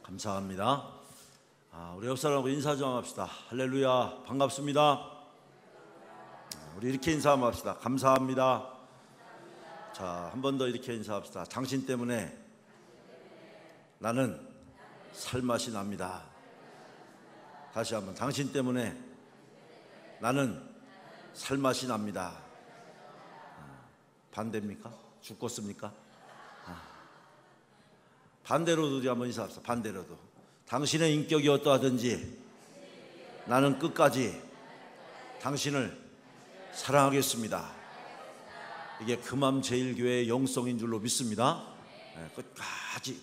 감사합니다. 우리 옆 사람하고 인사 좀 합시다. 할렐루야, 반갑습니다. 우리 이렇게 인사 한번 합시다. 감사합니다. 자, 한 번 더 이렇게 인사합시다. 당신 때문에 나는 살맛이 납니다. 다시 한번, 당신 때문에 나는 살맛이 납니다. 반대입니까? 죽겠습니까? 반대로도 우리 한번 인사합시다. 반대로도, 당신의 인격이 어떠하든지 나는 끝까지 당신을 사랑하겠습니다. 이게 금암제일교회의 영성인 줄로 믿습니다. 끝까지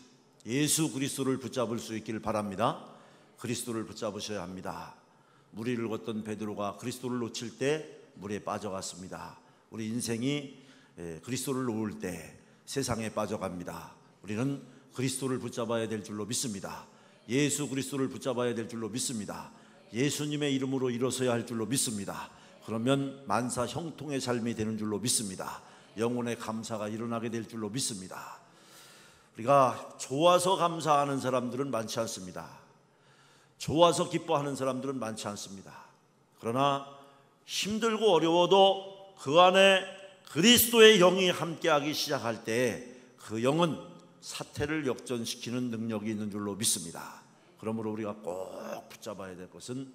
예수 그리스도를 붙잡을 수 있기를 바랍니다. 그리스도를 붙잡으셔야 합니다. 무리를 걷던 베드로가 그리스도를 놓칠 때 물에 빠져갔습니다. 우리 인생이 그리스도를 놓을 때 세상에 빠져갑니다. 우리는 그리스도를 붙잡아야 될 줄로 믿습니다. 예수 그리스도를 붙잡아야 될 줄로 믿습니다. 예수님의 이름으로 일어서야 할 줄로 믿습니다. 그러면 만사 형통의 삶이 되는 줄로 믿습니다. 영혼의 감사가 일어나게 될 줄로 믿습니다. 우리가 좋아서 감사하는 사람들은 많지 않습니다. 좋아서 기뻐하는 사람들은 많지 않습니다. 그러나 힘들고 어려워도 그 안에 그리스도의 영이 함께하기 시작할 때 그 영은 사태를 역전시키는 능력이 있는 줄로 믿습니다. 그러므로 우리가 꼭 붙잡아야 될 것은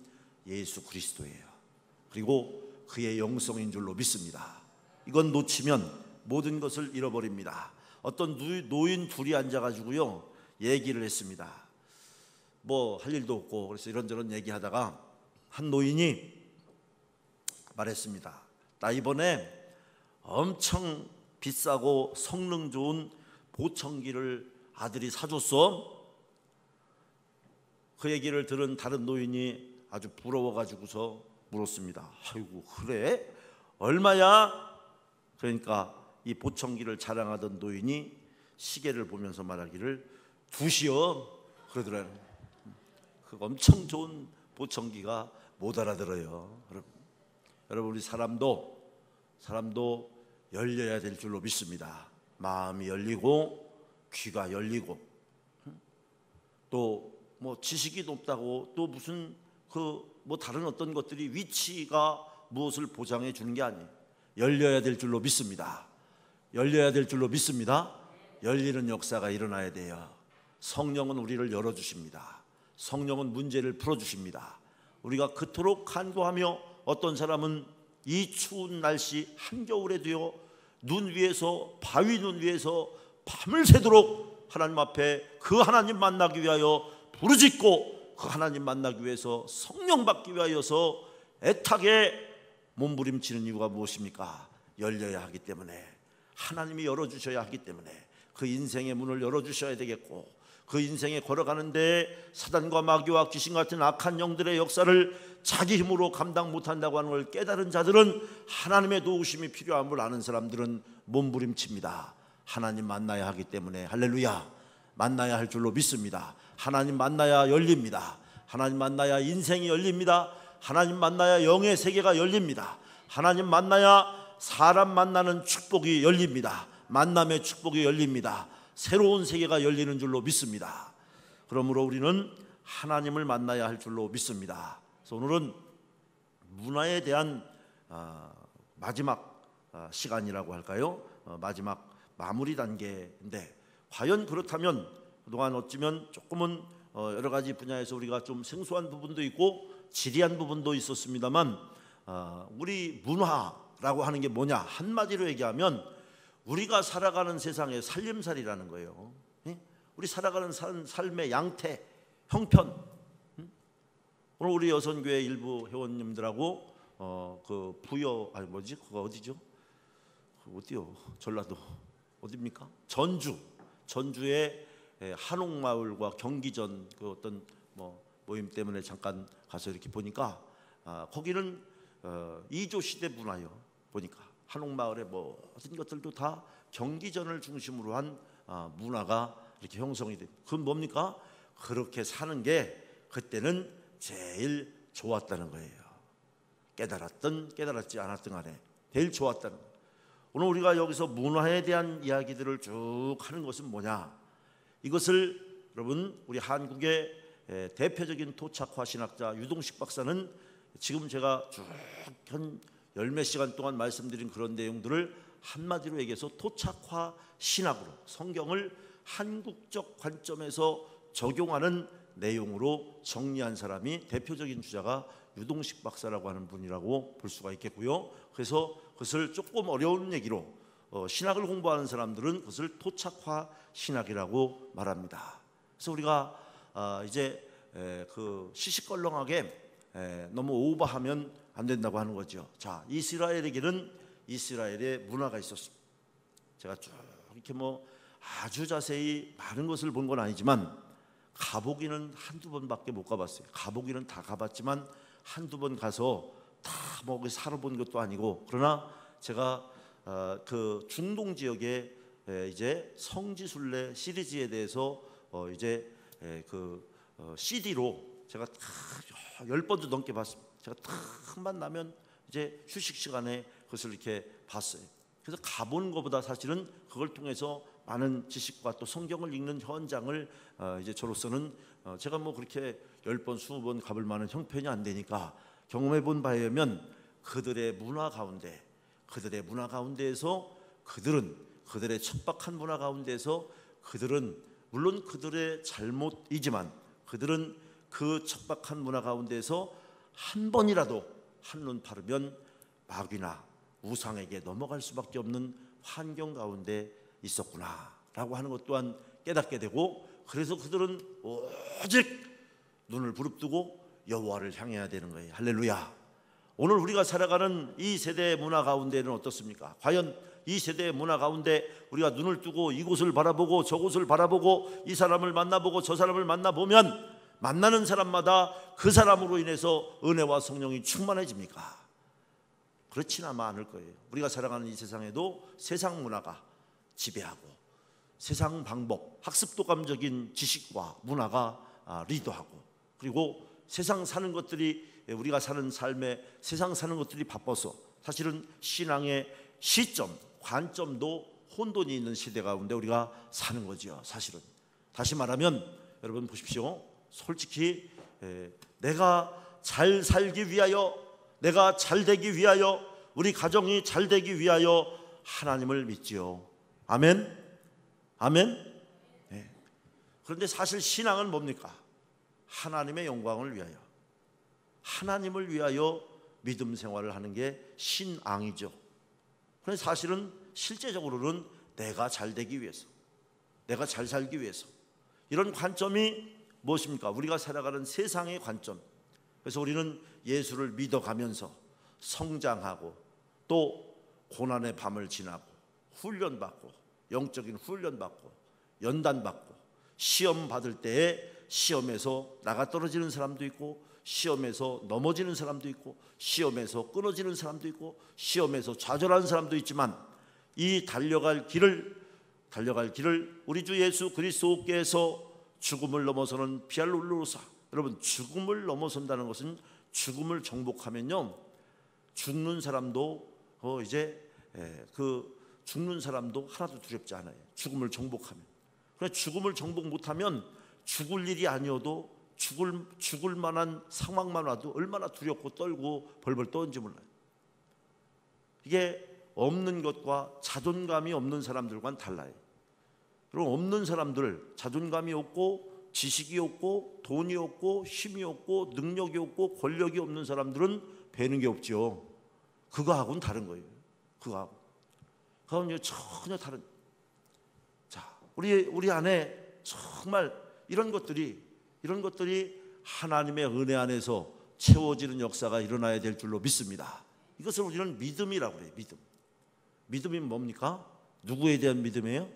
예수 그리스도예요. 그리고 그의 영성인 줄로 믿습니다. 이건 놓치면 모든 것을 잃어버립니다. 어떤 노인 둘이 앉아가지고요 얘기를 했습니다. 뭐 할 일도 없고 그래서 이런저런 얘기하다가 한 노인이 말했습니다. 나 이번에 엄청 비싸고 성능 좋은 보청기를 아들이 사줬어. 그 얘기를 들은 다른 노인이 아주 부러워가지고서 물었습니다. 아이고 그래? 얼마야? 그러니까 이 보청기를 자랑하던 노인이 시계를 보면서 말하기를 2시요 그러더라고요. 그 엄청 좋은 보청기가 못 알아들어요. 여러분 우리 사람도 열려야 될 줄로 믿습니다. 마음이 열리고 귀가 열리고 또 뭐 지식이 높다고 또 무슨 뭐 다른 어떤 것들이 위치가 무엇을 보장해 주는 게 아니에요. 열려야 될 줄로 믿습니다. 열려야 될 줄로 믿습니다. 열리는 역사가 일어나야 돼요. 성령은 우리를 열어주십니다. 성령은 문제를 풀어주십니다. 우리가 그토록 간구하며 어떤 사람은 이 추운 날씨 한겨울에도요 눈 위에서 바위 눈 위에서 밤을 새도록 하나님 앞에 그 하나님 만나기 위하여 부르짖고 그 하나님 만나기 위해서 성령 받기 위하여서 애타게 몸부림치는 이유가 무엇입니까? 열려야 하기 때문에, 하나님이 열어주셔야 하기 때문에 그 인생의 문을 열어주셔야 되겠고, 그 인생에 걸어가는데 사단과 마귀와 귀신 같은 악한 영들의 역사를 자기 힘으로 감당 못한다고 하는 걸 깨달은 자들은, 하나님의 도우심이 필요함을 아는 사람들은 몸부림칩니다. 하나님 만나야 하기 때문에. 할렐루야. 만나야 할 줄로 믿습니다. 하나님 만나야 열립니다. 하나님 만나야 인생이 열립니다. 하나님 만나야 영의 세계가 열립니다. 하나님 만나야 사람 만나는 축복이 열립니다. 만남의 축복이 열립니다. 새로운 세계가 열리는 줄로 믿습니다. 그러므로 우리는 하나님을 만나야 할 줄로 믿습니다. 그래서 오늘은 문화에 대한 마지막 시간이라고 할까요? 마지막 마무리 단계인데, 과연 그렇다면 그동안 어쩌면 조금은 여러 가지 분야에서 우리가 좀 생소한 부분도 있고 지리한 부분도 있었습니다만, 우리 문화라고 하는 게 뭐냐? 한마디로 얘기하면 우리가 살아가는 세상의 살림살이라는 거예요. 우리 살아가는 삶의 양태, 형편. 오늘 우리 여선교회 일부 회원님들하고 그 부여 그거 어디죠? 어디요? 전라도 어디입니까? 전주의 한옥마을과 경기전 그 어떤 모임 때문에 잠깐 가서 이렇게 보니까 거기는 이조 시대 문화요. 보니까 한옥마을의 모든 것들도 다 경기전을 중심으로 한 문화가 이렇게 형성이 됩니다. 그건 뭡니까? 그렇게 사는 게 그때는 제일 좋았다는 거예요. 깨달았든 깨달았지 않았든 간에 제일 좋았다는 거예요. 오늘 우리가 여기서 문화에 대한 이야기들을 쭉 하는 것은 뭐냐? 이것을 여러분, 우리 한국의 대표적인 토착화 신학자 유동식 박사는 지금 제가 쭉 한 열몇 시간 동안 말씀드린 그런 내용들을 한마디로 얘기해서 토착화 신학으로 성경을 한국적 관점에서 적용하는 내용으로 정리한 사람이 대표적인 주자가 유동식 박사라고 하는 분이라고 볼 수가 있겠고요. 그래서 그것을 조금 어려운 얘기로 신학을 공부하는 사람들은 그것을 토착화 신학이라고 말합니다. 그래서 우리가 이제 그 시시껄렁하게 너무 오버하면 안 된다고 하는 거죠. 자, 이스라엘에게는 이스라엘의 문화가 있었습니다. 제가 쭉 이렇게 아주 자세히 많은 것을 본 건 아니지만 가보기는 한두 번밖에 못 가봤어요. 가보기는 다 가봤지만 한두 번 가서 다 살아본 것도 아니고, 그러나 제가 그 중동 지역에 이제 성지순례 시리즈에 대해서 이제 그 CD로 제가 다 10번도 넘게 봤습니다. 제가 틈만 나면 이제 휴식 시간에 그것을 이렇게 봤어요. 그래서 가보는 것보다 사실은 그걸 통해서 많은 지식과 또 성경을 읽는 현장을 이제 저로서는 제가 그렇게 10번, 20번 가볼 만한 형편이 안 되니까 경험해 본 바에 의하면 그들의 문화 가운데에서 그들의 척박한 문화 가운데에서 그들은 물론 그들의 잘못이지만 그들은 그 척박한 문화 가운데에서 한 번이라도 한눈 파르면 마귀나 우상에게 넘어갈 수밖에 없는 환경 가운데 있었구나라고 하는 것 또한 깨닫게 되고, 그래서 그들은 오직 눈을 부릅뜨고 여호와를 향해야 되는 거예요. 할렐루야. 오늘 우리가 살아가는 이 세대의 문화 가운데는 어떻습니까? 과연 이 세대의 문화 가운데 우리가 눈을 뜨고 이곳을 바라보고 저곳을 바라보고 이 사람을 만나보고 저 사람을 만나보면 만나는 사람마다 그 사람으로 인해서 은혜와 성령이 충만해집니까? 그렇지는 아마 않을 거예요. 우리가 살아가는 이 세상에도 세상 문화가 지배하고 세상 방법, 학습도감적인 지식과 문화가 리더하고, 그리고 세상 사는 것들이, 우리가 사는 삶에 세상 사는 것들이 바빠서 사실은 신앙의 시점, 관점도 혼돈이 있는 시대 가운데 우리가 사는 거죠. 사실은 다시 말하면 여러분 보십시오. 솔직히 내가 잘 살기 위하여, 내가 잘 되기 위하여, 우리 가정이 잘 되기 위하여 하나님을 믿지요. 아멘? 아멘? 네. 그런데 사실 신앙은 뭡니까? 하나님의 영광을 위하여, 하나님을 위하여 믿음 생활을 하는 게 신앙이죠. 그런데 사실은 실제적으로는 내가 잘 되기 위해서, 내가 잘 살기 위해서, 이런 관점이 무엇입니까? 우리가 살아가는 세상의 관점. 그래서 우리는 예수를 믿어가면서 성장하고 또 고난의 밤을 지나고 훈련받고 영적인 훈련받고 연단받고 시험 받을 때에 시험에서 나가 떨어지는 사람도 있고, 시험에서 넘어지는 사람도 있고, 시험에서 끊어지는 사람도 있고, 시험에서 좌절하는 사람도 있지만 이 달려갈 길을 우리 주 예수 그리스도께서 죽음을 넘어서는 비알룰루사. 여러분, 죽음을 넘어선다는 것은, 죽음을 정복하면요 죽는 사람도 죽는 사람도 하나도 두렵지 않아요. 죽음을 정복하면. 그러나 죽음을 정복 못하면 죽을 일이 아니어도 죽을 만한 상황만 와도 얼마나 두렵고 떨고 벌벌 떠는지 몰라요. 이게 없는 것과 자존감이 없는 사람들과는 달라요. 그럼 없는 사람들, 자존감이 없고 지식이 없고 돈이 없고 힘이 없고 능력이 없고 권력이 없는 사람들은 배는 게 없죠. 그거하고는 다른 거예요. 그거하고는 전혀 다른. 자, 우리 안에 정말 이런 것들이 하나님의 은혜 안에서 채워지는 역사가 일어나야 될 줄로 믿습니다. 이것을 우리는 믿음이라고 그래요. 믿음이 뭡니까? 누구에 대한 믿음이에요?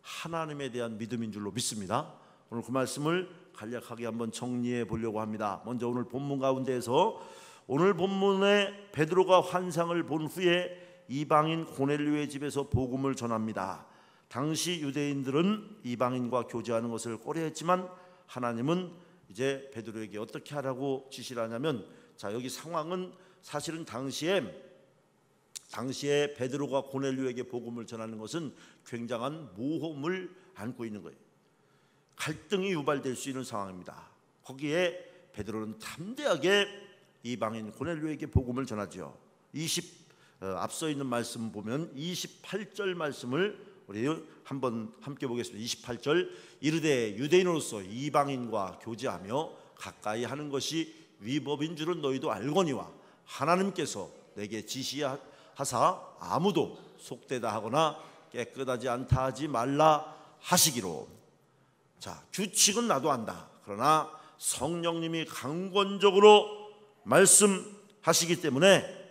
하나님에 대한 믿음인 줄로 믿습니다. 오늘 그 말씀을 간략하게 한번 정리해 보려고 합니다. 먼저 오늘 본문 가운데에서, 오늘 본문에 베드로가 환상을 본 후에 이방인 고넬료의 집에서 복음을 전합니다. 당시 유대인들은 이방인과 교제하는 것을 꺼려했지만 하나님은 이제 베드로에게 어떻게 하라고 지시를 하냐면, 자, 여기 상황은 사실은 당시에 베드로가 고넬료에게 복음을 전하는 것은 굉장한 모험을 안고 있는 거예요. 갈등이 유발될 수 있는 상황입니다. 거기에 베드로는 담대하게 이방인 고넬료에게 복음을 전하죠. 앞서 있는 말씀 보면 28절 말씀을 우리 한번 함께 보겠습니다. 28절, 이르되 유대인으로서 이방인과 교제하며 가까이 하는 것이 위법인 줄은 너희도 알거니와 하나님께서 내게 지시하사 아무도 속되다 하거나 깨끗하지 않다 하지 말라 하시기로. 자, 규칙은 나도 안다. 그러나 성령님이 강권적으로 말씀하시기 때문에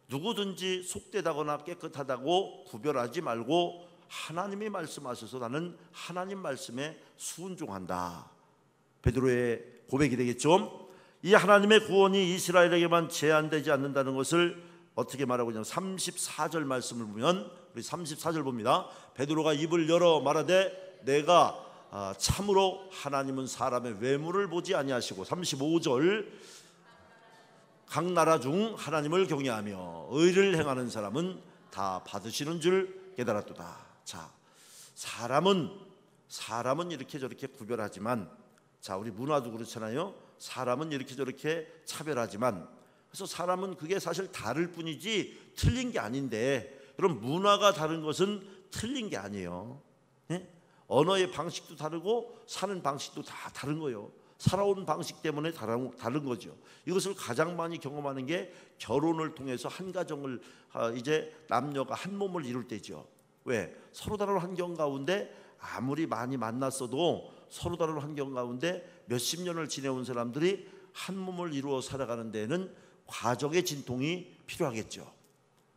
누구든지 속되다거나 깨끗하다고 구별하지 말고 하나님이 말씀하셔서 나는 하나님 말씀에 순종한다. 베드로의 고백이 되겠죠. 이 하나님의 구원이 이스라엘에게만 제한되지 않는다는 것을 어떻게 말하고 있냐면 34절 말씀을 보면, 우리 34절 봅니다. 베드로가 입을 열어 말하되 내가 참으로 하나님은 사람의 외모를 보지 아니하시고, 35절, 각 나라 중 하나님을 경외하며 의를 행하는 사람은 다 받으시는 줄 깨달았도다. 자, 사람은 이렇게 저렇게 구별하지만, 자, 우리 문화도 그렇잖아요. 사람은 이렇게 저렇게 차별하지만, 그래서 사람은 그게 사실 다를 뿐이지 틀린 게 아닌데, 그럼 문화가 다른 것은 틀린 게 아니에요. 네? 언어의 방식도 다르고 사는 방식도 다 다른 거예요. 살아온 방식 때문에 다른 거죠. 이것을 가장 많이 경험하는 게 결혼을 통해서 한 가정을, 이제 남녀가 한 몸을 이룰 때죠. 왜? 서로 다른 환경 가운데 아무리 많이 만났어도 서로 다른 환경 가운데 몇십 년을 지내온 사람들이 한 몸을 이루어 살아가는 데는 과정의 진통이 필요하겠죠.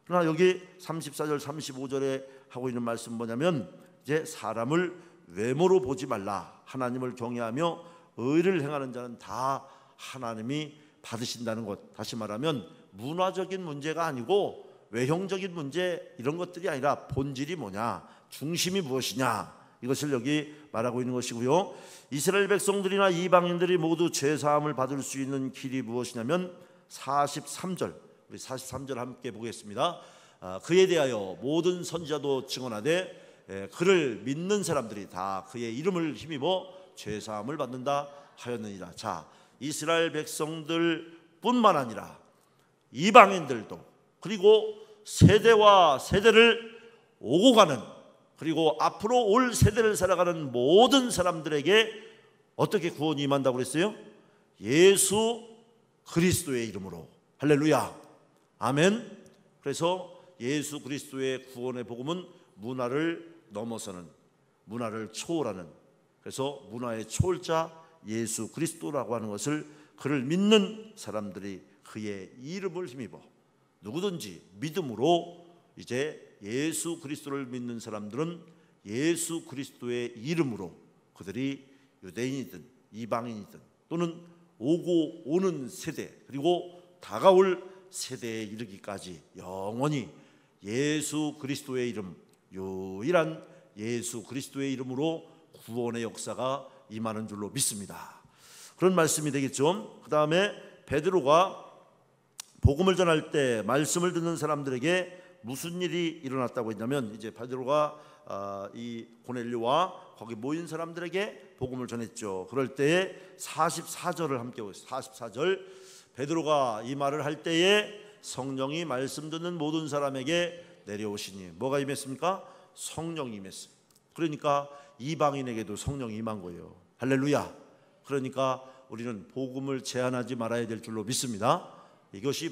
그러나 여기 34절 35절에 하고 있는 말씀 뭐냐면, 이제 사람을 외모로 보지 말라. 하나님을 경외하며 의를 행하는 자는 다 하나님이 받으신다는 것. 다시 말하면 문화적인 문제가 아니고 외형적인 문제, 이런 것들이 아니라 본질이 뭐냐, 중심이 무엇이냐, 이것을 여기 말하고 있는 것이고요. 이스라엘 백성들이나 이방인들이 모두 죄사함을 받을 수 있는 길이 무엇이냐면 43절, 우리 43절 함께 보겠습니다. 그에 대하여 모든 선지자도 증언하되 그를 믿는 사람들이 다 그의 이름을 힘입어 죄사함을 받는다 하였느니라. 자, 이스라엘 백성들뿐만 아니라 이방인들도, 그리고 세대와 세대를 오고 가는, 그리고 앞으로 올 세대를 살아가는 모든 사람들에게 어떻게 구원이 임한다고 그랬어요? 예수 그리스도의 이름으로. 할렐루야, 아멘. 그래서 예수 그리스도의 구원의 복음은 문화를 넘어서는, 문화를 초월하는, 그래서 문화의 초월자 예수 그리스도라고 하는 것을, 그를 믿는 사람들이 그의 이름을 힘입어, 누구든지 믿음으로, 이제 예수 그리스도를 믿는 사람들은 예수 그리스도의 이름으로 그들이 유대인이든 이방인이든 또는 오고 오는 세대, 그리고 다가올 세대에 이르기까지 영원히 예수 그리스도의 이름, 유일한 예수 그리스도의 이름으로 구원의 역사가 임하는 줄로 믿습니다. 그런 말씀이 되겠죠. 그 다음에 베드로가 복음을 전할 때 말씀을 듣는 사람들에게 무슨 일이 일어났다고 했냐면, 이제 베드로가 이 고넬료와 거기 모인 사람들에게 복음을 전했죠. 그럴 때에 44절을 함께 보겠습니다. 44절, 베드로가 이 말을 할 때에 성령이 말씀 듣는 모든 사람에게 내려오시니. 뭐가 임했습니까? 성령이 임했어요. 그러니까 이방인에게도 성령이 임한 거예요. 할렐루야. 그러니까 우리는 복음을 제한하지 말아야 될 줄로 믿습니다. 이것이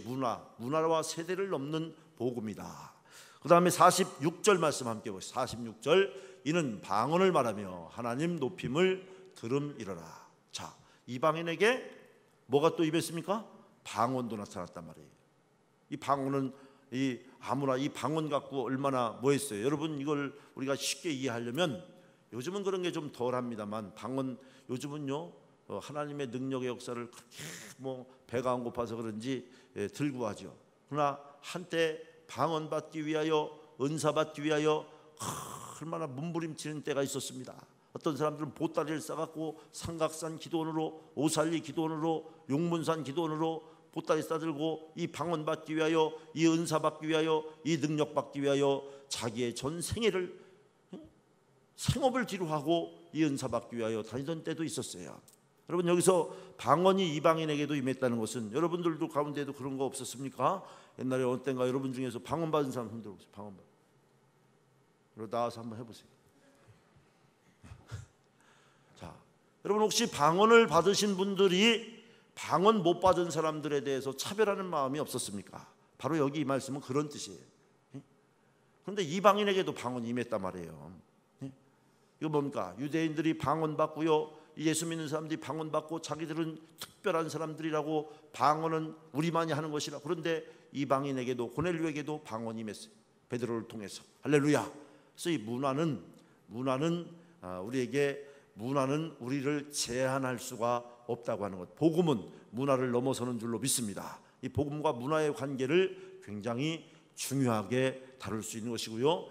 문화와 세대를 넘는 복음이다. 그 다음에 46절 말씀 함께 보시죠. 46절, 이는 방언을 말하며 하나님 높임을 들음이러라. 자, 이방인에게 뭐가 또 임했습니까? 방언도 나타났단 말이에요. 이 방언은 아무나 이 방언 갖고 얼마나 뭐했어요. 여러분, 이걸 우리가 쉽게 이해하려면, 요즘은 그런 게 좀 덜합니다만, 방언 요즘은요 하나님의 능력의 역사를 그렇게 배가 안 고파서 그런지 들고 하죠. 그러나 한때 방언 받기 위하여, 은사 받기 위하여 얼마나 몸부림치는 때가 있었습니다. 어떤 사람들은 보따리를 싸갖고 삼각산 기도원으로, 오살리 기도원으로, 용문산 기도원으로 보따리 싸들고 이 방언 받기 위하여, 이 은사 받기 위하여, 이 능력 받기 위하여 자기의 전 생애를, 생업을 뒤로하고 이 은사 받기 위하여 다니던 때도 있었어요. 여러분, 여기서 방언이 이방인에게도 임했다는 것은 여러분들도 가운데에도 그런 거 없었습니까? 옛날에 어느 때인가 여러분 중에서 방언 받은 사람 손 들어보세요. 방언 받은. 그리고 나와서 한번 해보세요. 자, 여러분, 혹시 방언을 받으신 분들이 방언 못 받은 사람들에 대해서 차별하는 마음이 없었습니까? 바로 여기 이 말씀은 그런 뜻이에요. 그런데 이방인에게도 방언이 임했단 말이에요. 이거 뭡니까? 유대인들이 방언 받고요, 예수 믿는 사람들이 방언 받고 자기들은 특별한 사람들이라고 방언은 우리만이 하는 것이라. 그런데 이방인에게도, 고넬료에게도 방언이 임했어요. 베드로를 통해서. 할렐루야. 그래서 이 문화는 우리를 제한할 수가 없다고 하는 것. 복음은 문화를 넘어서는 줄로 믿습니다. 이 복음과 문화의 관계를 굉장히 중요하게 다룰 수 있는 것이고요.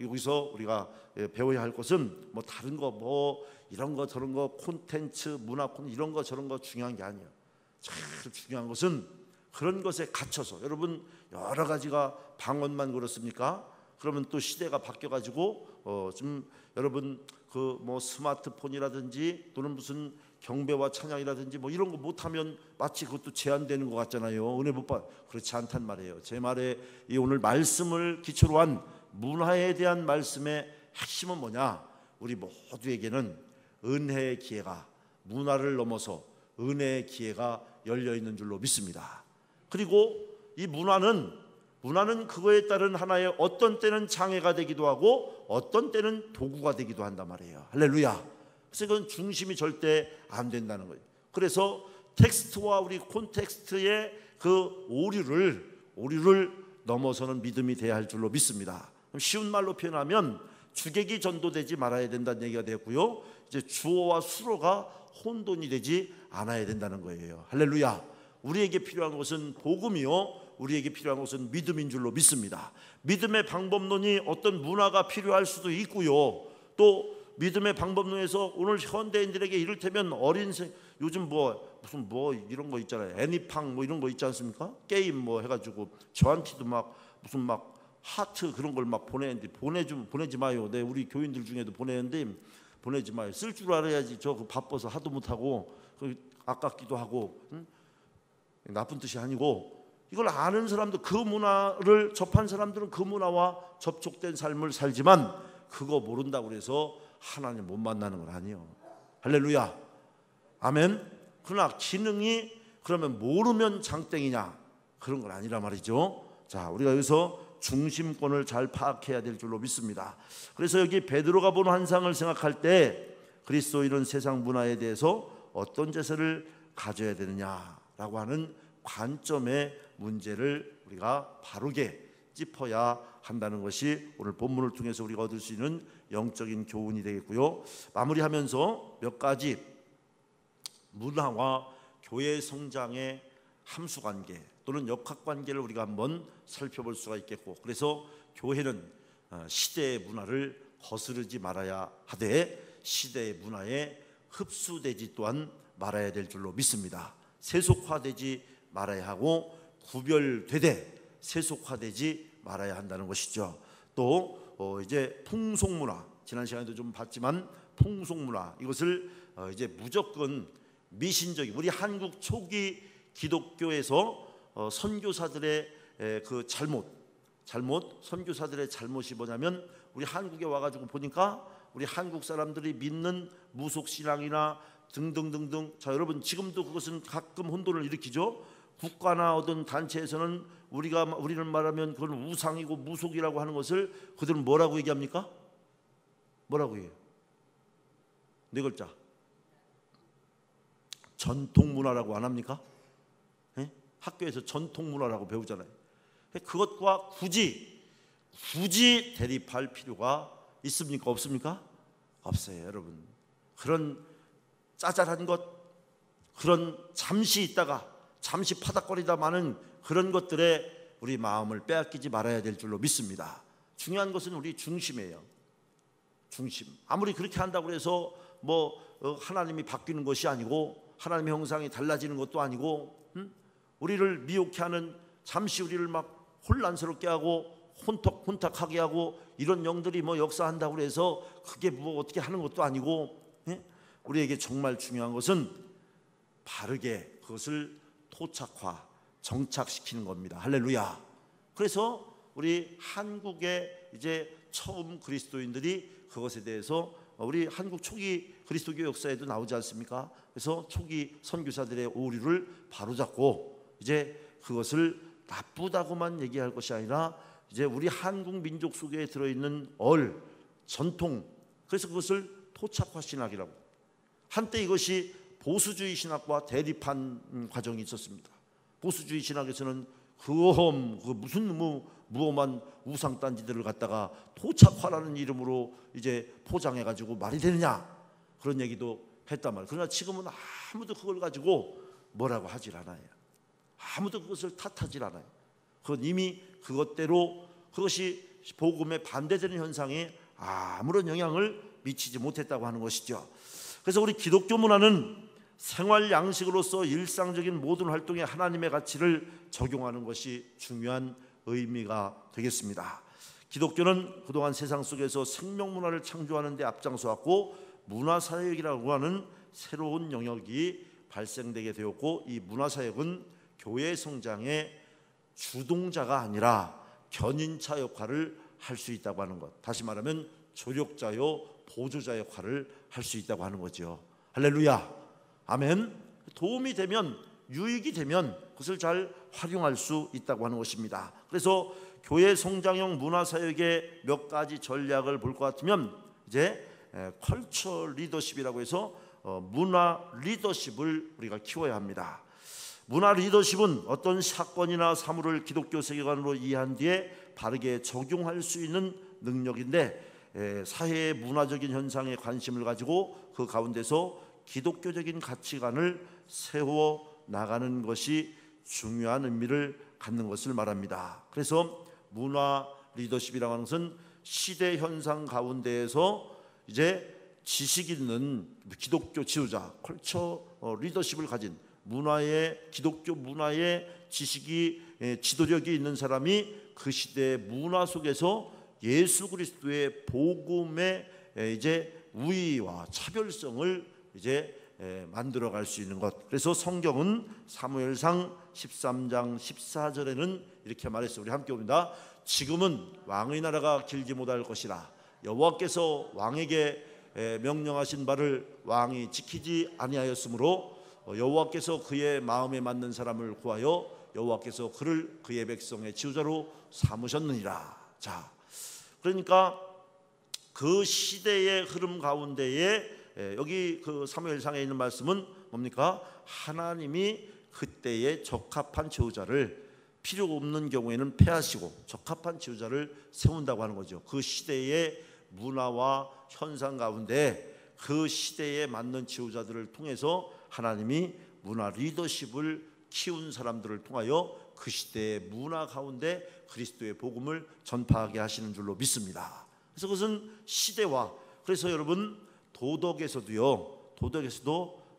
여기서 우리가 배워야 할 것은 뭐 다른 거, 뭐 이런 거 저런 거, 콘텐츠, 문화 이런 거 저런 거 중요한 게 아니에요. 참 중요한 것은 그런 것에 갇혀서, 여러분 여러 가지가 방언만 그렇습니까? 그러면 또 시대가 바뀌어가지고 좀 여러분 그 뭐 스마트폰이라든지 또는 무슨 경배와 찬양이라든지 뭐 이런 거 못하면 마치 그것도 제한되는 것 같잖아요. 은혜 못 받. 그렇지 않단 말이에요. 제 말에 이 오늘 말씀을 기초로 한 문화에 대한 말씀의 핵심은 뭐냐? 우리 모두에게는 은혜의 기회가, 문화를 넘어서 은혜의 기회가 열려 있는 줄로 믿습니다. 그리고 이 문화는 그거에 따른 하나의, 어떤 때는 장애가 되기도 하고 어떤 때는 도구가 되기도 한단 말이에요. 할렐루야. 그래서 그건 중심이 절대 안 된다는 거예요. 그래서 텍스트와 우리 콘텍스트의 그 오류를 넘어서는 믿음이 돼야 할 줄로 믿습니다. 쉬운 말로 표현하면 주객이 전도되지 말아야 된다는 얘기가 되었고요, 이제 주어와 수어가 혼돈이 되지 않아야 된다는 거예요. 할렐루야. 우리에게 필요한 것은 복음이요, 우리에게 필요한 것은 믿음인 줄로 믿습니다. 믿음의 방법론이 어떤 문화가 필요할 수도 있고요, 또 믿음의 방법론에서 오늘 현대인들에게 이를테면 요즘 무슨 이런 거 있잖아요. 애니팡 뭐 이런 거 있지 않습니까? 게임 뭐 해가지고 저한테도 무슨 하트 그런 걸 보내는데, 보내지 마요. 네, 우리 교인들 중에도 보내는데 보내지 마요. 쓸 줄 알아야지. 저 바빠서 하도 못하고 아깝기도 하고. 나쁜 뜻이 아니고, 이걸 아는 사람들, 그 문화를 접한 사람들은 그 문화와 접촉된 삶을 살지만 그거 모른다고 해서 하나님 못 만나는 건 아니에요. 할렐루야. 아멘. 그러나 기능이, 그러면 모르면 장땡이냐, 그런 건 아니란 말이죠. 자, 우리가 여기서 중심권을 잘 파악해야 될 줄로 믿습니다. 그래서 여기 베드로가 본 환상을 생각할 때 그리스도인은 세상 문화에 대해서 어떤 제세를 가져야 되느냐라고 하는 관점의 문제를 우리가 바르게 짚어야 한다는 것이 오늘 본문을 통해서 우리가 얻을 수 있는 영적인 교훈이 되겠고요. 마무리하면서 몇 가지 문화와 교회 성장의 함수관계 또는 역학관계를 우리가 한번 살펴볼 수가 있겠고, 그래서 교회는 시대의 문화를 거스르지 말아야 하되 시대의 문화에 흡수되지 또한 말아야 될 줄로 믿습니다. 세속화되지 말아야 하고 구별되되 세속화되지 말아야 한다는 것이죠. 또 이제 풍속문화, 지난 시간에도 좀 봤지만 풍속문화, 이것을 이제 무조건 미신적인, 우리 한국 초기 기독교에서 선교사들의 그 잘못 선교사들의 잘못이 뭐냐면, 우리 한국에 와가지고 보니까 우리 한국 사람들이 믿는 무속신앙이나 등등등등, 자 여러분, 지금도 그것은 가끔 혼돈을 일으키죠. 국가나 어떤 단체에서는 우리는 말하면 그건 우상이고 무속이라고 하는 것을 그들은 뭐라고 얘기합니까? 뭐라고 해요? 네 글자. 전통문화라고 안 합니까? 네? 학교에서 전통문화라고 배우잖아요. 그것과 굳이 대립할 필요가 있습니까? 없습니까? 없어요, 여러분. 그런 짜잘한 것, 그런 잠시 있다가 잠시 파닥거리다 마는 그런 것들에 우리 마음을 빼앗기지 말아야 될 줄로 믿습니다. 중요한 것은 우리 중심이에요. 중심. 아무리 그렇게 한다고 해서 하나님이 바뀌는 것이 아니고 하나님의 형상이 달라지는 것도 아니고, 우리를 미혹해 하는, 잠시 우리를 막 혼란스럽게 하고 혼탁하게 하고 이런 영들이 뭐 역사한다고 해서 그게 뭐 어떻게 하는 것도 아니고, 우리에게 정말 중요한 것은 바르게 그것을 토착화, 정착시키는 겁니다. 할렐루야. 그래서 우리 한국의 이제 처음 그리스도인들이 그것에 대해서 우리 한국 초기 그리스도교 역사에도 나오지 않습니까? 그래서 초기 선교사들의 오류를 바로잡고 이제 그것을 나쁘다고만 얘기할 것이 아니라 이제 우리 한국 민족 속에 들어있는 전통, 그래서 그것을 토착화 신학이라고. 한때 이것이 보수주의 신학과 대립한 과정이 있었습니다. 보수주의 신학에서는 그 무슨 무엄한 우상단지들을 갖다가 토착화라는 이름으로 이제 포장해가지고 말이 되느냐, 그런 얘기도 했단 말이에요. 그러나 지금은 아무도 그걸 가지고 뭐라고 하질 않아요. 아무도 그것을 탓하질 않아요. 그건 이미 그것대로 그것이 복음에 반대되는 현상에 아무런 영향을 미치지 못했다고 하는 것이죠. 그래서 우리 기독교 문화는 생활 양식으로서 일상적인 모든 활동에 하나님의 가치를 적용하는 것이 중요한 의미가 되겠습니다. 기독교는 그동안 세상 속에서 생명 문화를 창조하는 데 앞장서왔고, 문화사역이라고 하는 새로운 영역이 발생되게 되었고, 이 문화사역은 교회 성장의 주동자가 아니라 견인차 역할을 할 수 있다고 하는 것, 다시 말하면 조력자요 보조자 역할을 할 수 있다고 하는 거죠. 할렐루야, 아멘. 도움이 되면, 유익이 되면 그것을 잘 활용할 수 있다고 하는 것입니다. 그래서 교회 성장형 문화사역의 몇 가지 전략을 볼 것 같으면, 이제 컬처 리더십이라고 해서 문화 리더십을 우리가 키워야 합니다. 문화 리더십은 어떤 사건이나 사물을 기독교 세계관으로 이해한 뒤에 바르게 적용할 수 있는 능력인데, 사회의 문화적인 현상에 관심을 가지고 그 가운데서 기독교적인 가치관을 세워 나가는 것이 중요한 의미를 갖는 것을 말합니다. 그래서 문화 리더십이라고 하는 것은 시대 현상 가운데에서 이제 지식 있는 기독교 지도자, 컬처 리더십을 가진 기독교 문화의 지식이, 지도력이 있는 사람이 그 시대의 문화 속에서 예수 그리스도의 복음의 이제 우위와 차별성을 이제 만들어갈 수 있는 것. 그래서 성경은 사무엘상 13장 14절에는 이렇게 말했어요. 우리 함께 봅니다. 지금은 왕의 나라가 길지 못할 것이라. 여호와께서 왕에게 명령하신 바를 왕이 지키지 아니하였으므로 여호와께서 그의 마음에 맞는 사람을 구하여 여호와께서 그를 그의 백성의 지도자로 삼으셨느니라. 자, 그러니까 그 시대의 흐름 가운데에 여기 그 사무엘상에 있는 말씀은 뭡니까? 하나님이 그때에 적합한 지도자를, 필요 없는 경우에는 폐하시고 적합한 지도자를 세운다고 하는 거죠. 그 시대의 문화와 현상 가운데 그 시대에 맞는 지도자들을 통해서 하나님이 문화 리더십을 키운 사람들을 통하여 그 시대의 문화 가운데 그리스도의 복음을 전파하게 하시는 줄로 믿습니다. 그래서 그것은 시대와, 그래서 여러분 도덕에서도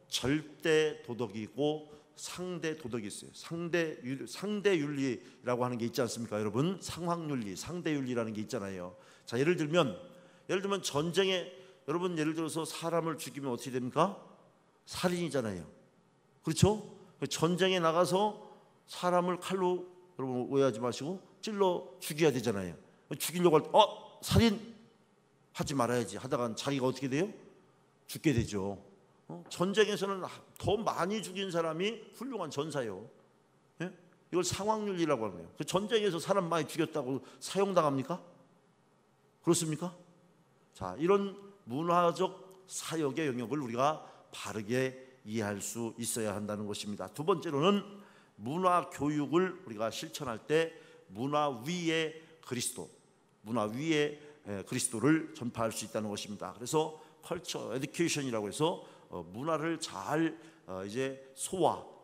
절대 도덕이 있고 상대 도덕이 있어요. 상대 윤리라고 하는 게 있지 않습니까? 여러분, 상황윤리, 상대 윤리라는 게 있잖아요. 자, 예를 들면 전쟁에, 여러분 예를 들어서 사람을 죽이면 어떻게 됩니까? 살인이잖아요. 그렇죠? 전쟁에 나가서 사람을 칼로, 여러분 오해하지 마시고, 찔러 죽여야 되잖아요. 죽이려고 할 때 살인 하지 말아야지 하다가 자기가 어떻게 돼요? 죽게 되죠. 전쟁에서는 더 많이 죽인 사람이 훌륭한 전사예요. 예? 이걸 상황윤리라고 하는 거예요. 그 전쟁에서 사람 많이 죽였다고 사형당합니까? 그렇습니까? 자, 이런 문화적 사역의 영역을 우리가 바르게 이해할 수 있어야 한다는 것입니다. 두 번째로는 문화 교육을 우리가 실천할 때 문화 위의 그리스도를 전파할 수 있다는 것입니다. 그래서 컬처 에듀케이션이라고 해서 문화를 잘 이제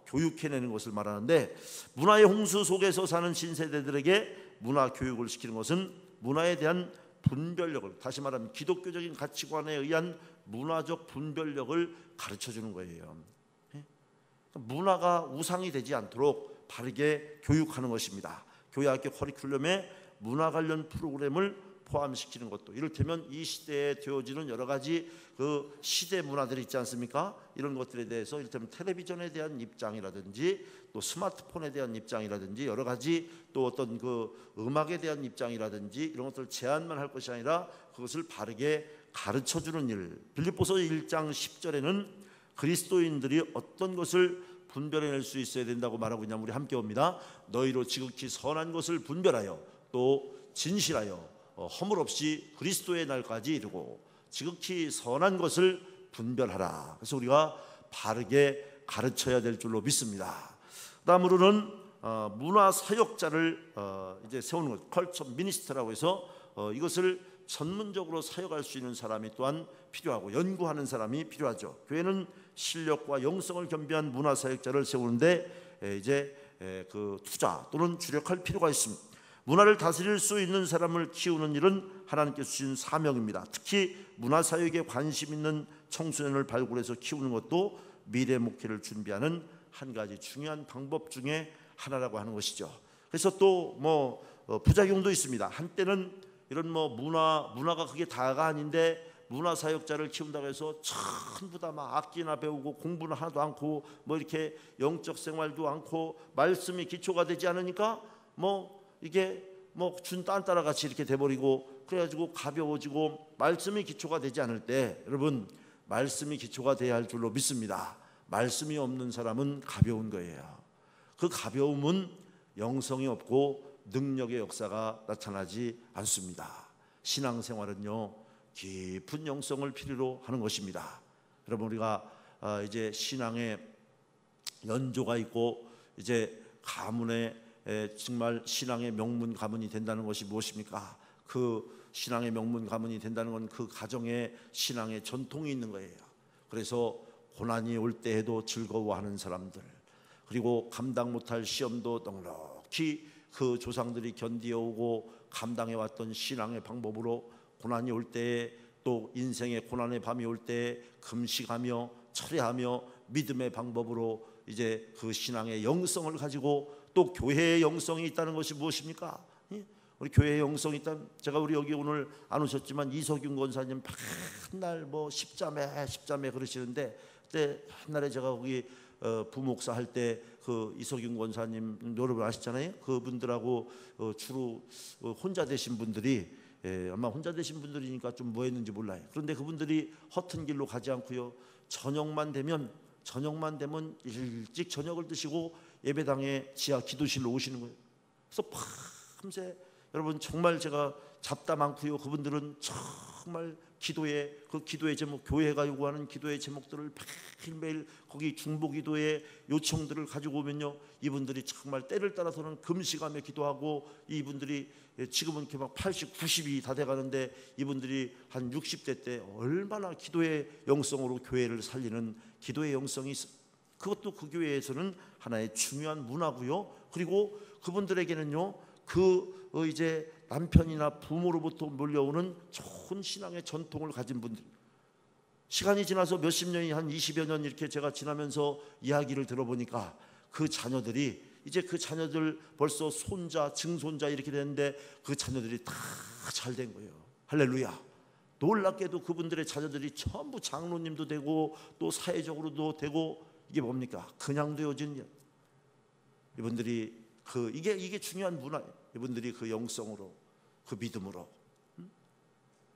교육해내는 것을 말하는데, 문화의 홍수 속에서 사는 신세대들에게 문화 교육을 시키는 것은 문화에 대한 분별력을, 다시 말하면 기독교적인 가치관에 의한 문화적 분별력을 가르쳐주는 거예요. 문화가 우상이 되지 않도록 바르게 교육하는 것입니다. 교회학교 커리큘럼에 문화 관련 프로그램을 포함시키는 것도, 이를테면 이 시대에 되어지는 여러 가지 그 시대 문화들이 있지 않습니까? 이런 것들에 대해서 이를테면 텔레비전에 대한 입장이라든지 또 스마트폰에 대한 입장이라든지 여러 가지 또 어떤 그 음악에 대한 입장이라든지 이런 것들을 제한만 할 것이 아니라 그것을 바르게 가르쳐주는 일. 빌립보서 1장 10절에는 그리스도인들이 어떤 것을 분별해낼 수 있어야 된다고 말하고 있냐면, 우리 함께 봅니다. 너희로 지극히 선한 것을 분별하여 또 진실하여 허물 없이 그리스도의 날까지 이르고 지극히 선한 것을 분별하라. 그래서 우리가 바르게 가르쳐야 될 줄로 믿습니다. 다음으로는 문화 사역자를 이제 세우는 것, 컬처 미니스터라고 해서 이것을 전문적으로 사역할 수 있는 사람이 또한 필요하고 연구하는 사람이 필요하죠. 교회는 실력과 영성을 겸비한 문화 사역자를 세우는데 이제 그 투자 또는 주력할 필요가 있습니다. 문화를 다스릴 수 있는 사람을 키우는 일은 하나님께서 주신 사명입니다. 특히 문화 사역에 관심 있는 청소년을 발굴해서 키우는 것도 미래 목회를 준비하는 한 가지 중요한 방법 중에 하나라고 하는 것이죠. 그래서 또 뭐 부작용도 있습니다. 한때는 이런 뭐 문화가 그게 다가 아닌데 문화 사역자를 키운다고 해서 전부 다 막 악기나 배우고 공부는 하나도 않고 뭐 이렇게 영적 생활도 않고 말씀이 기초가 되지 않으니까 뭐 이게 뭐 준 딴따라 같이 이렇게 돼버리고 그래가지고 가벼워지고 말씀이 기초가 되지 않을 때, 여러분 말씀이 기초가 돼야 할 줄로 믿습니다. 말씀이 없는 사람은 가벼운 거예요. 그 가벼움은 영성이 없고 능력의 역사가 나타나지 않습니다. 신앙생활은요 깊은 영성을 필요로 하는 것입니다. 여러분 우리가 이제 신앙의 연조가 있고 이제 가문에 정말 신앙의 명문 가문이 된다는 것이 무엇입니까? 그 신앙의 명문 가문이 된다는 건 그 가정에 신앙의 전통이 있는 거예요. 그래서 고난이 올 때에도 즐거워하는 사람들, 그리고 감당 못할 시험도 넉넉히 그 조상들이 견디어오고 감당해왔던 신앙의 방법으로 고난이 올 때에, 또 인생의 고난의 밤이 올 때에 금식하며 철회하며 믿음의 방법으로 이제 그 신앙의 영성을 가지고, 또 교회의 영성이 있다는 것이 무엇입니까? 우리 교회의 영성이 있다면, 제가 우리 여기 오늘 안 오셨지만 이석윤 권사님 맨날 뭐 십자매 그러시는데, 그때 옛날에 제가 거기 부목사 할 때 그 이석윤 권사님 여러분 아시잖아요. 그분들하고 주로 혼자 되신 분들이, 아마 혼자 되신 분들이니까 좀 뭐 했는지 몰라요. 그런데 그분들이 허튼 길로 가지 않고요, 저녁만 되면 일찍 저녁을 드시고 예배당에 지하 기도실로 오시는 거예요. 그래서 밤새, 여러분 정말 제가 잡다 많고요, 그분들은 정말 그 기도의 제목, 교회가 요구하는 기도의 제목들을 매일매일 거기 중보기도의 요청들을 가지고 오면요, 이분들이 정말 때를 따라서는 금식하며 기도하고, 이분들이 지금은 이렇게 막 80, 90이 다 돼가는데 이분들이 한 60대 때 얼마나 기도의 영성으로 교회를 살리는 기도의 영성이 있어요. 그것도 그 교회에서는 하나의 중요한 문화고요. 그리고 그분들에게는요, 이제 남편이나 부모로부터 몰려오는 좋은 신앙의 전통을 가진 분들, 시간이 지나서 몇십 년이, 한 20여 년 이렇게 제가 지나면서 이야기를 들어보니까 그 자녀들이 이제 그 자녀들 벌써 손자, 증손자 이렇게 되는데 그 자녀들이 다 잘 된 거예요. 할렐루야. 놀랍게도 그분들의 자녀들이 전부 장로님도 되고 또 사회적으로도 되고, 이게 뭡니까? 그냥 되어진 일. 이분들이 이게 중요한 문화예요. 이분들이 그 영성으로, 그 믿음으로.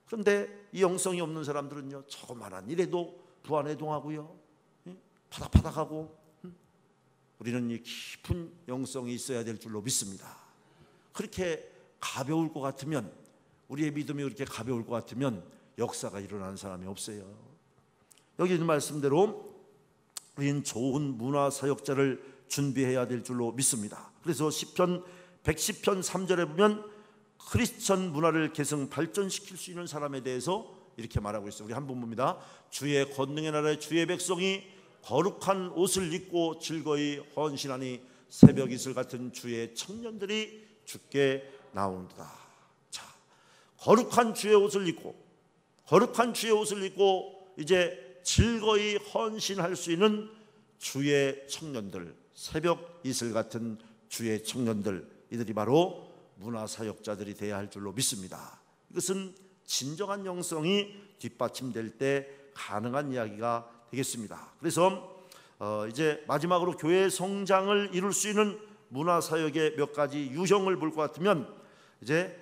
그런데 이 영성이 없는 사람들은요, 조그만한 일에도 부안해동하고요, 파닥파닥하고. 우리는 이 깊은 영성이 있어야 될 줄로 믿습니다. 그렇게 가벼울 것 같으면, 우리의 믿음이 그렇게 가벼울 것 같으면 역사가 일어나는 사람이 없어요. 여기 있는 말씀대로 우리는 좋은 문화 사역자를 준비해야 될 줄로 믿습니다. 그래서 시편 110편 3절에 보면 크리스천 문화를 계승 발전시킬 수 있는 사람에 대해서 이렇게 말하고 있어요. 우리 한번 봅니다. 주의 권능의 나라의 주의 백성이 거룩한 옷을 입고 즐거이 헌신하니 새벽 이슬 같은 주의 청년들이 주께 나오는도다. 자, 거룩한 주의 옷을 입고 이제 즐거이 헌신할 수 있는 주의 청년들, 새벽 이슬 같은 주의 청년들, 이들이 바로 문화사역자들이 돼야 할 줄로 믿습니다. 이것은 진정한 영성이 뒷받침될 때 가능한 이야기가 되겠습니다. 그래서 이제 마지막으로 교회 성장을 이룰 수 있는 문화사역의 몇 가지 유형을 볼 것 같으면, 이제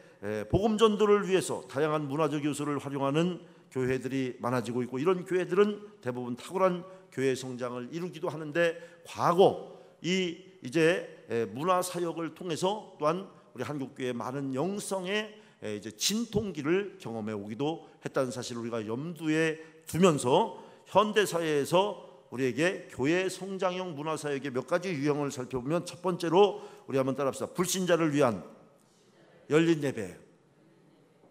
복음 전도를 위해서 다양한 문화적 요소를 활용하는 교회들이 많아지고 있고, 이런 교회들은 대부분 탁월한 교회 성장을 이루기도 하는데, 과거 이제 문화사역을 통해서 또한 우리 한국교회 많은 영성의 이제 진통기를 경험해 오기도 했다는 사실을 우리가 염두에 두면서 현대 사회에서 우리에게 교회 성장형 문화사역의 몇 가지 유형을 살펴보면, 첫 번째로 우리 한번 따라합시다. 불신자를 위한 열린 예배.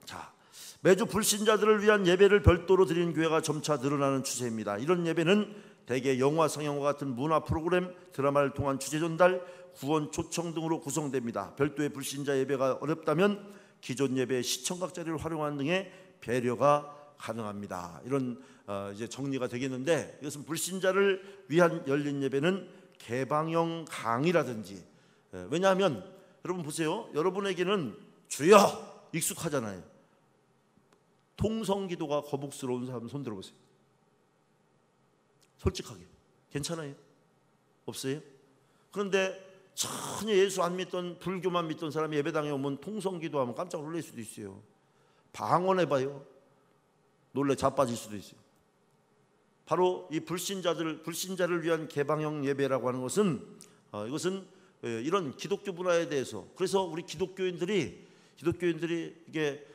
자, 매주 불신자들을 위한 예배를 별도로 드리는 교회가 점차 늘어나는 추세입니다. 이런 예배는 대개 영화 상영과 같은 문화 프로그램, 드라마를 통한 주제 전달, 구원 초청 등으로 구성됩니다. 별도의 불신자 예배가 어렵다면 기존 예배의 시청각 자리를 활용하는 등의 배려가 가능합니다. 이런 이제 정리가 되겠는데, 이것은 불신자를 위한 열린 예배는 개방형 강의라든지, 왜냐하면 여러분 보세요. 여러분에게는 주여 익숙하잖아요. 통성기도가 거북스러운 사람 손 들어보세요. 솔직하게 괜찮아요? 없어요? 그런데 전혀 예수 안 믿던, 불교만 믿던 사람이 예배당에 오면 통성기도하면 깜짝 놀랄 수도 있어요. 방언해봐요. 놀래 자빠질 수도 있어요. 바로 이 불신자를 위한 개방형 예배라고 하는 것은 이것은 이런 기독교 문화에 대해서, 그래서 우리 기독교인들이 이게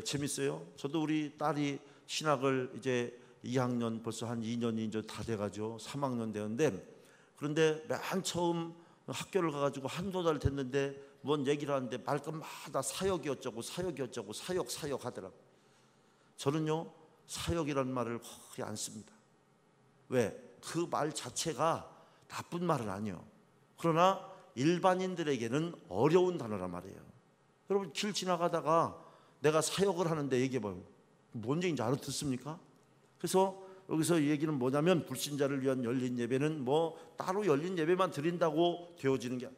재밌어요. 저도 우리 딸이 신학을 이제 2학년 벌써 한 2년이 이제 다 돼가지고 3학년 되는데, 그런데 맨 처음 학교를 가가지고 한두 달 됐는데 뭔 얘기를 하는데 말끝마다 사역이 어쩌고 사역 하더라고. 저는요 사역이라는 말을 거의 안 씁니다. 왜? 그 말 자체가 나쁜 말은 아니에요. 그러나 일반인들에게는 어려운 단어란 말이에요. 여러분 길 지나가다가 내가 사역을 하는데 얘기해봐요. 뭔 얘기인지 알아듣습니까? 그래서 여기서 이 얘기는 뭐냐면, 불신자를 위한 열린 예배는 뭐 따로 열린 예배만 드린다고 되어지는 게,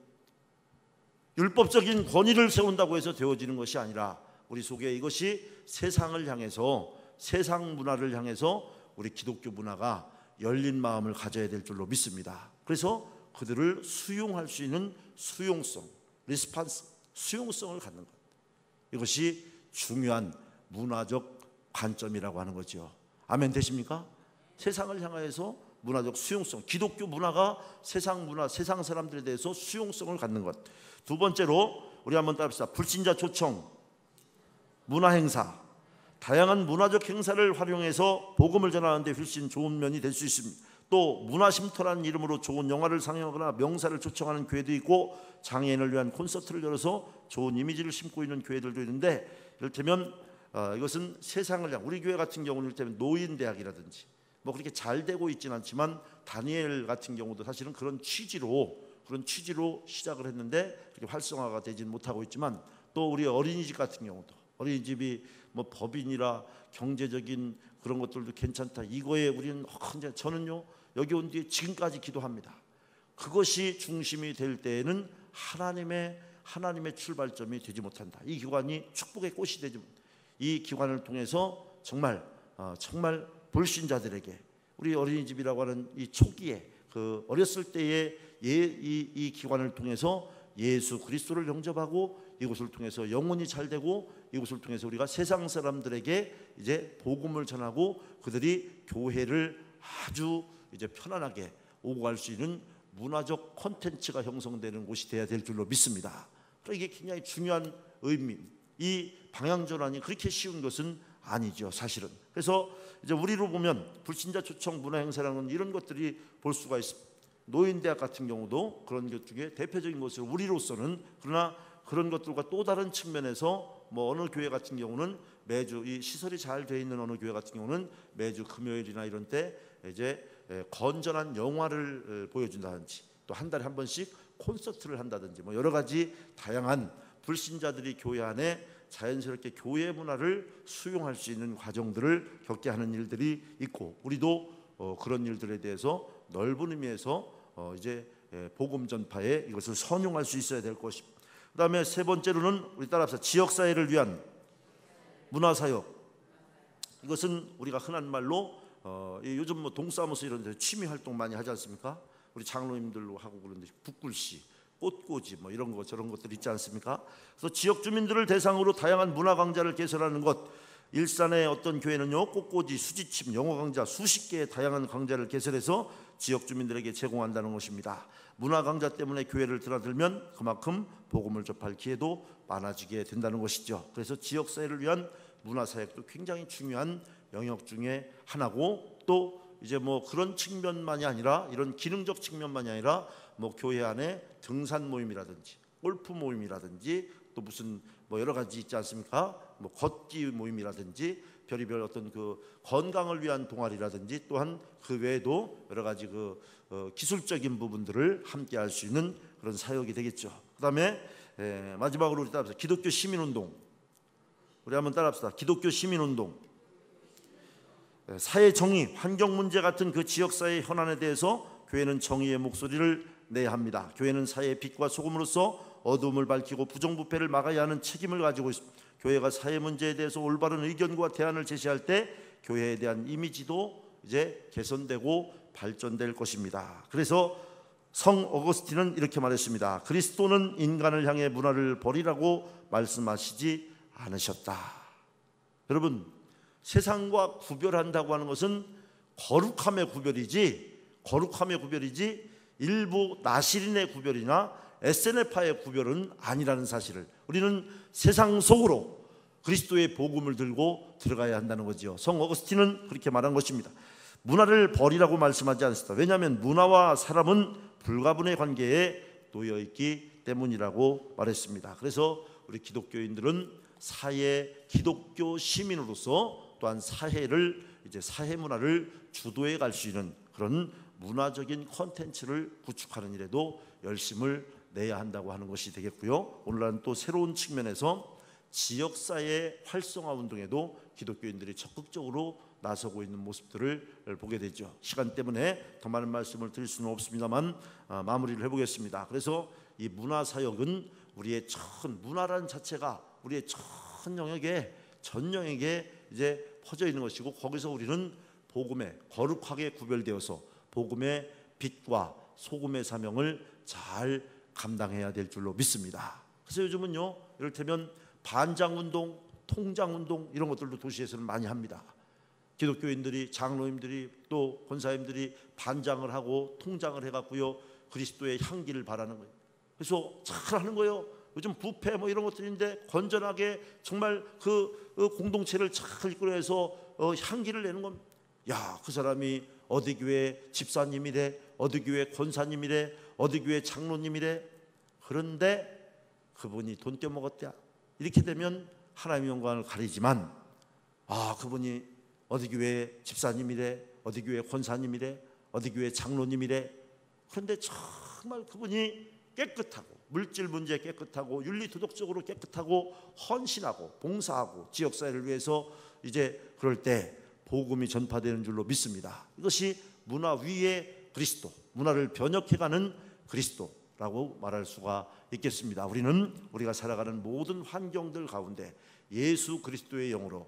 율법적인 권위를 세운다고 해서 되어지는 것이 아니라, 우리 속에 이것이 세상을 향해서, 세상 문화를 향해서 우리 기독교 문화가 열린 마음을 가져야 될 줄로 믿습니다. 그래서 그들을 수용할 수 있는 수용성, 리스판스, 수용성을 갖는 것, 이것이 중요한 문화적 관점이라고 하는 거죠. 아멘 되십니까? 세상을 향해서 문화적 수용성, 기독교 문화가 세상 문화, 세상 사람들에 대해서 수용성을 갖는 것. 두 번째로 우리 한번 따라합시다. 불신자 초청 문화 행사, 다양한 문화적 행사를 활용해서 복음을 전하는 데 훨씬 좋은 면이 될 수 있습니다. 또 문화쉼터라는 이름으로 좋은 영화를 상영하거나 명사를 초청하는 교회도 있고, 장애인을 위한 콘서트를 열어서 좋은 이미지를 심고 있는 교회들도 있는데, 이를테면 이것은 세상을 향한, 우리 교회 같은 경우는 이를테면 노인대학이라든지 뭐 그렇게 잘 되고 있지는 않지만, 다니엘 같은 경우도 사실은 그런 취지로 시작을 했는데 그렇게 활성화가 되지는 못하고 있지만, 또 우리 어린이집 같은 경우도, 어린이집이 뭐 법인이라 경제적인 그런 것들도 괜찮다, 이거에 우리는 저는요 여기 온 뒤에 지금까지 기도합니다. 그것이 중심이 될 때에는 하나님의 출발점이 되지 못한다. 이 기관이 축복의 꽃이 되지 못한다. 이 기관을 통해서 정말 불신자들에게, 우리 어린이집이라고 하는 이 초기에, 그 어렸을 때의 이 기관을 통해서 예수 그리스도를 영접하고, 이곳을 통해서 영혼이 잘 되고, 이곳을 통해서 우리가 세상 사람들에게 이제 복음을 전하고, 그들이 교회를 아주 이제 편안하게 오고 갈 수 있는 문화적 콘텐츠가 형성되는 곳이 되어야 될 줄로 믿습니다. 그러니까 이게 굉장히 중요한 의미, 이 방향 전환이 그렇게 쉬운 것은 아니죠, 사실은. 그래서 이제 우리로 보면 불신자 초청 문화 행사라는 이런 것들이 볼 수가 있습니다. 노인대학 같은 경우도 그런 것 중에 대표적인 것으로 우리로서는, 그러나 그런 것들과 또 다른 측면에서 뭐 어느 교회 같은 경우는 매주, 이 시설이 잘 돼 있는 어느 교회 같은 경우는 매주 금요일이나 이런 때 이제 건전한 영화를 보여준다든지, 또 한 달에 한 번씩 콘서트를 한다든지, 뭐 여러 가지 다양한 불신자들이 교회 안에 자연스럽게 교회 문화를 수용할 수 있는 과정들을 겪게 하는 일들이 있고, 우리도 그런 일들에 대해서 넓은 의미에서 이제 복음 전파에 이것을 선용할 수 있어야 될 것입니다. 그 다음에 세 번째로는 우리 따라합시다. 지역사회를 위한 문화사역. 이것은 우리가 흔한 말로 요즘 뭐 동사무소 이런 데 취미 활동 많이 하지 않습니까? 우리 장로님들로 하고 그런데 북글씨, 꽃꽂이 뭐 이런 거 저런 것들 있지 않습니까? 그래서 지역 주민들을 대상으로 다양한 문화 강좌를 개설하는 것. 일산의 어떤 교회는요, 꽃꽂이, 수지침, 영어 강좌 수십 개의 다양한 강좌를 개설해서 지역 주민들에게 제공한다는 것입니다. 문화 강좌 때문에 교회를 드나들면 그만큼 복음을 접할 기회도 많아지게 된다는 것이죠. 그래서 지역 사회를 위한 문화 사역도 굉장히 중요한 영역 중에 하나고, 또 이제 뭐 그런 측면만이 아니라 이런 기능적 측면만이 아니라 뭐 교회 안에 등산 모임이라든지 골프 모임이라든지 또 무슨 뭐 여러 가지 있지 않습니까? 뭐 걷기 모임이라든지 별의별 어떤 그 건강을 위한 동아리라든지 또한 그 외에도 여러 가지 그 기술적인 부분들을 함께 할 수 있는 그런 사역이 되겠죠. 그다음에 마지막으로 우리 따라합시다. 기독교 시민운동. 우리 한번 따라합시다. 기독교 시민운동. 사회 정의, 환경 문제 같은 그 지역사회의 현안에 대해서 교회는 정의의 목소리를 내야 합니다. 교회는 사회의 빛과 소금으로서 어두움을 밝히고 부정부패를 막아야 하는 책임을 가지고 있습니다. 교회가 사회 문제에 대해서 올바른 의견과 대안을 제시할 때 교회에 대한 이미지도 이제 개선되고 발전될 것입니다. 그래서 성 어거스틴은 이렇게 말했습니다. 그리스도는 인간을 향해 문화를 버리라고 말씀하시지 않으셨다. 여러분, 세상과 구별한다고 하는 것은 거룩함의 구별이지 일부 나시린의 구별이나 SNF파의 구별은 아니라는 사실을, 우리는 세상 속으로 그리스도의 복음을 들고 들어가야 한다는 거죠. 성 어거스틴은 그렇게 말한 것입니다. 문화를 버리라고 말씀하지 않습니다. 왜냐하면 문화와 사람은 불가분의 관계에 놓여 있기 때문이라고 말했습니다. 그래서 우리 기독교인들은 사회 기독교 시민으로서 또한 사회를 이제 사회 문화를 주도해 갈 수 있는 그런 문화적인 콘텐츠를 구축하는 일에도 열심을 내야 한다고 하는 것이 되겠고요. 오늘날은 또 새로운 측면에서 지역사회 활성화 운동에도 기독교인들이 적극적으로 나서고 있는 모습들을 보게 되죠. 시간 때문에 더 많은 말씀을 드릴 수는 없습니다만 마무리를 해보겠습니다. 그래서 이 문화사역은 우리의 문화라는 자체가 우리의 전 영역에 이제 퍼져 있는 것이고, 거기서 우리는 복음에 거룩하게 구별되어서 복음의 빛과 소금의 사명을 잘 감당해야 될 줄로 믿습니다. 그래서 요즘은요, 이를테면 반장운동, 통장운동 이런 것들도 도시에서는 많이 합니다. 기독교인들이, 장로님들이 또 권사님들이 반장을 하고 통장을 해갖고요, 그리스도의 향기를 바라는 거예요. 그래서 잘 하는 거예요. 요즘 부패 뭐 이런 것들인데 건전하게 정말 그 공동체를 잘 이끌어내서 향기를 내는 겁니다. 야, 그 사람이 어디 교회 집사님이래, 어디 교회 권사님이래, 어디 교회 장로님이래. 그런데 그분이 돈 떼먹었대. 이렇게 되면 하나님의 영광을 가리지만, 그분이 어디 교회 집사님이래, 어디 교회 권사님이래, 어디 교회 장로님이래. 그런데 정말 그분이 깨끗하고 물질 문제 깨끗하고 윤리 도덕적으로 깨끗하고 헌신하고 봉사하고 지역사회를 위해서 이제 그럴 때 복음이 전파되는 줄로 믿습니다. 이것이 문화 위의 그리스도, 문화를 변혁해가는 그리스도라고 말할 수가 있겠습니다. 우리가 살아가는 모든 환경들 가운데 예수 그리스도의 영으로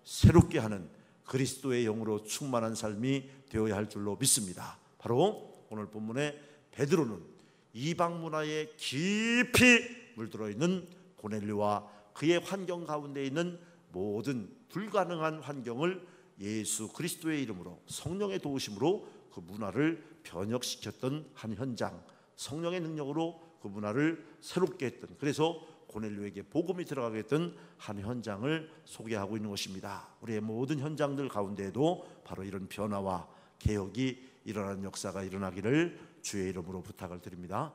새롭게 하는 그리스도의 영으로 충만한 삶이 되어야 할 줄로 믿습니다. 바로 오늘 본문의 베드로는 이방 문화에 깊이 물들어 있는 고넬료와 그의 환경 가운데 있는 모든 불가능한 환경을 예수 그리스도의 이름으로 성령의 도우심으로 그 문화를 변혁시켰던 한 현장, 성령의 능력으로 그 문화를 새롭게 했던, 그래서 고넬료에게 복음이 들어가게 했던 한 현장을 소개하고 있는 것입니다. 우리의 모든 현장들 가운데에도 바로 이런 변화와 개혁이 일어나는 역사가 일어나기를 주의 이름으로 부탁을 드립니다.